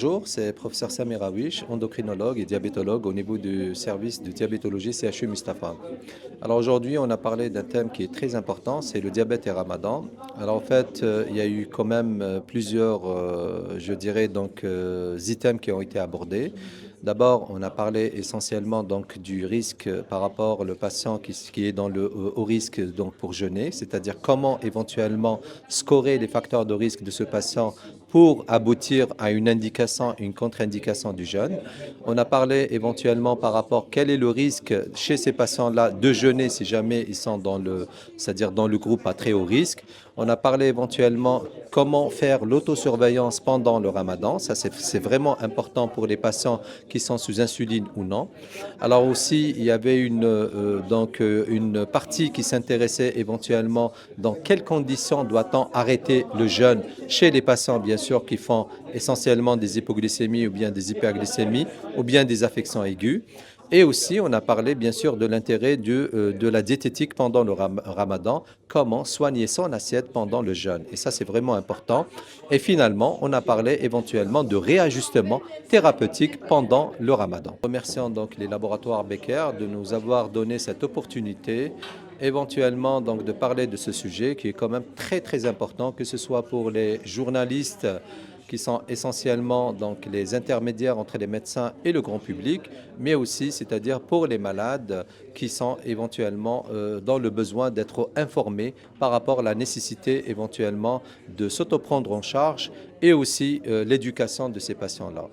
Bonjour, c'est professeur Samir Awish, endocrinologue et diabétologue au niveau du service de diabétologie CHU Mustapha. Alors aujourd'hui, on a parlé d'un thème qui est très important, c'est le diabète et Ramadan. Alors en fait, il y a eu quand même plusieurs, je dirais donc, items qui ont été abordés. D'abord, on a parlé essentiellement donc du risque par rapport au patient qui est dans le haut risque donc pour jeûner, c'est-à-dire comment éventuellement scorer les facteurs de risque de ce patient pour aboutir à une indication, une contre-indication du jeûne. On a parlé éventuellement par rapport quel est le risque chez ces patients-là de jeûner si jamais ils sont c'est-à-dire dans le groupe à très haut risque. On a parlé éventuellement comment faire l'autosurveillance pendant le ramadan. Ça, c'est vraiment important pour les patients qui sont sous insuline ou non. Alors aussi, il y avait une partie qui s'intéressait éventuellement dans quelles conditions doit-on arrêter le jeûne chez les patients, bien sûr, qui font essentiellement des hypoglycémies ou bien des hyperglycémies ou bien des affections aiguës. Et aussi, on a parlé bien sûr de l'intérêt de la diététique pendant le ramadan, comment soigner son assiette pendant le jeûne. Et ça, c'est vraiment important. Et finalement, on a parlé éventuellement de réajustement thérapeutique pendant le ramadan. Remercions donc les laboratoires Becker de nous avoir donné cette opportunité éventuellement donc de parler de ce sujet qui est quand même très très important, que ce soit pour les journalistes qui sont essentiellement donc les intermédiaires entre les médecins et le grand public, mais aussi, c'est-à-dire pour les malades qui sont éventuellement dans le besoin d'être informés par rapport à la nécessité éventuellement de s'autoprendre en charge et aussi l'éducation de ces patients-là.